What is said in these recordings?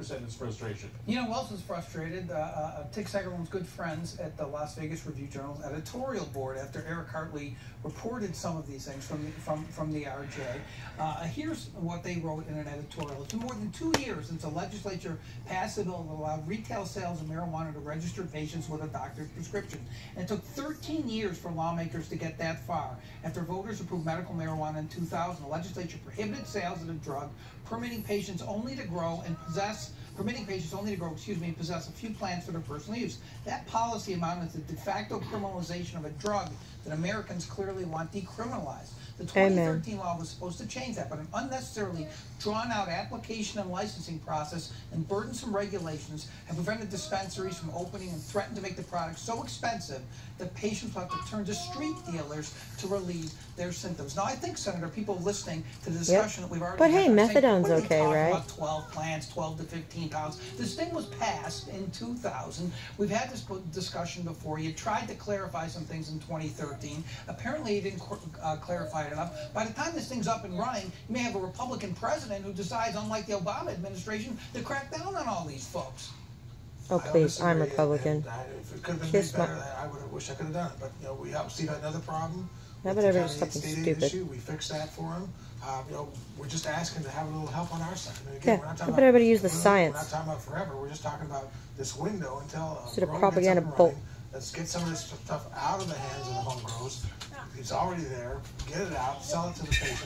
100% is frustration. You know who else is frustrated? Tick Segerlund's good friends at the Las Vegas Review-Journal's editorial board after Eric Hartley reported some of these things from the RJ. Here's what they wrote in an editorial. It's been more than 2 years since the legislature passed a bill that allowed retail sales of marijuana to registered patients with a doctor's prescription. And it took 13 years for lawmakers to get that far. After voters approved medical marijuana in 2000, the legislature prohibited sales of the drug, permitting patients only to grow and possess a few plants for their personal use. That policy amounted to de facto criminalization of a drug that Americans clearly want decriminalized. The 2013 law was supposed to change that, but an unnecessarily drawn-out application and licensing process and burdensome regulations have prevented dispensaries from opening and threatened to make the product so expensive that patients will have to turn to street dealers to relieve their symptoms. Now, I think, Senator, people listening to the discussion that we've already had, methadone's okay, right? About 12 plants, 12 to 15 pounds. This thing was passed in 2000. We've had this discussion before. You tried to clarify some things in 2013. Apparently, you didn't clarify it enough. By the time this thing's up and running, you may have a Republican president who decides, unlike the Obama administration, to crack down on all these folks. Oh, please, I'm Republican. If it could have been made better, I wish I could have done it. But, you know, we helped see another problem. How about everybody something stupid? Issue. We fixed that for them. You know, we're just asking to have a little help on our side. I mean, Yeah, again, we're not talking how about everybody use the science? We're not talking about forever. We're just talking about this window until Instead of propaganda bull. Let's get some of this stuff out of the hands of the home grows. It's already there. Get it out. Sell it to the patients.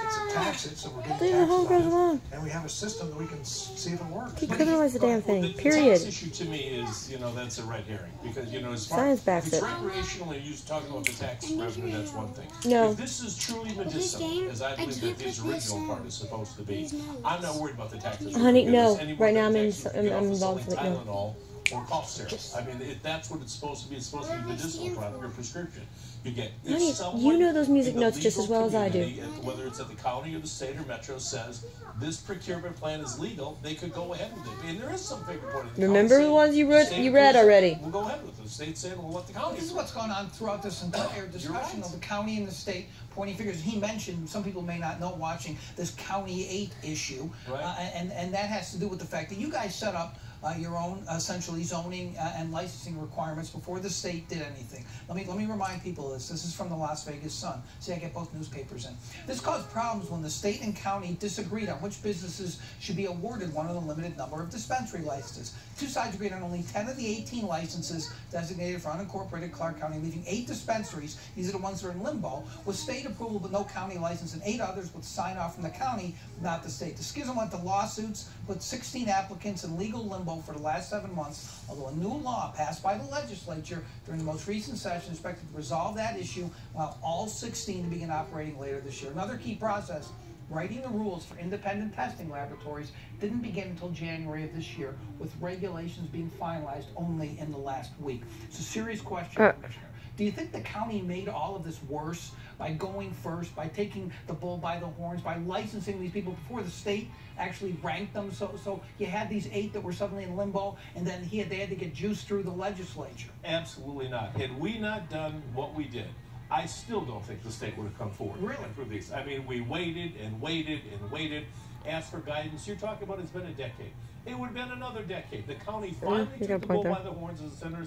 It's a tax it, so we're getting taxes on it. And we have a system that we can see if it works. Decriminalize the damn thing. The Period. tax issue to me is, you know, that's a red herring because, you know, as far Science as backs it's it. recreational and you're talking about the tax revenue, that's one thing. No. If this is truly medicinal, as I believe that this original part is supposed to be, I'm not worried about the taxes. Honey, no. Any right now I'm involved in Tylenol or cough syrups. I mean, that's what it's supposed to be. It's supposed to be medicinal product or prescription. You get. Honey, you know those music notes just as well as I do. Whether it's at the county or the state or metro says this procurement plan is legal, they could go ahead with it. And there is some finger pointing. Remember the ones you read already. We'll go ahead with it. The state saying we'll let the county. This is what's going on throughout this entire discussion of the county and the state pointing fingers. He mentioned, some people may not know watching, this County 8 issue. Right. And that has to do with the fact that you guys set up your own essentially zoning and licensing requirements before the state did anything. Let me remind people of this. This is from the Las Vegas Sun. See, I get both newspapers in. This caused problems when the state and county disagreed on which businesses should be awarded one of the limited number of dispensary licenses. Two sides agreed on only 10 of the 18 licenses designated for unincorporated Clark County, leaving 8 dispensaries, these are the ones that are in limbo, with state approval but no county license, and 8 others with sign-off from the county, not the state. The schism went to lawsuits, put 16 applicants in legal limbo for the last 7 months, although a new law passed by the legislature during the most recent session is expected to resolve that issue, while all 16 to begin operating later this year. Another key process, writing the rules for independent testing laboratories, didn't begin until January of this year, with regulations being finalized only in the last week. It's a serious question, Commissioner. Do you think the county made all of this worse by going first, by taking the bull by the horns, by licensing these people before the state actually ranked them? So you had these 8 that were suddenly in limbo, and then they had to get juiced through the legislature. Absolutely not. Had we not done what we did, I still don't think the state would have come forward. Really? For these. I mean, we waited and waited and waited, asked for guidance. You're talking about it's been a decade. It would have been another decade. The county finally took the bull by the horns, as the senator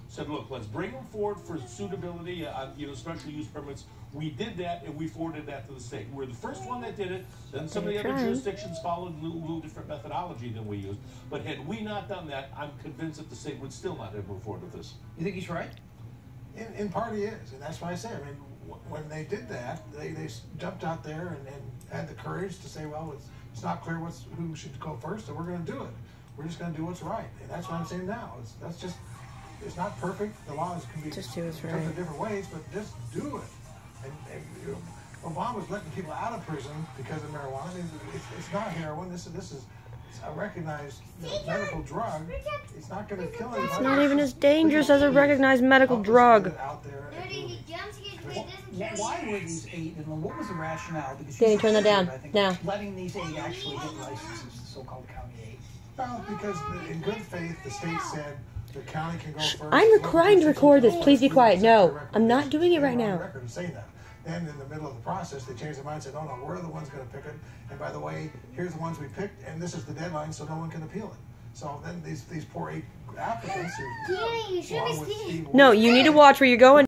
said, look, let's bring them forward for suitability on special use permits. We did that, and we forwarded that to the state. We're the first one that did it. Then some of the other jurisdictions followed a little different methodology than we used. But had we not done that, I'm convinced that the state would still not have moved forward with this. You think he's right? In part he is, and that's why I say, I mean, when they did that, they jumped out there and had the courage to say, well, it's not clear who should go first, so we're going to do it. We're just going to do what's right, and that's what I'm saying now. It's not perfect. The laws can be just do what's right in different ways, but just do it. And you know, Obama's letting people out of prison because of marijuana. I mean, it's not heroin. This is a recognized medical drug. It's not going to kill anybody. It's not even as dangerous as a recognized medical drug. Why were these 8, and what was the rationale? Because Danny, turn that down now. Letting these 8 actually get licenses, the so-called County 8. Well, because in good faith, the state said the county can go first. I'm trying to record this. Please be quiet. No, I'm not doing it right now. Then in the middle of the process, they changed their mind and said, oh no, we're the ones going to pick it. And by the way, here's the ones we picked, and this is the deadline, so no one can appeal it. So then these poor 8 applicants who... No, you need to watch where you're going.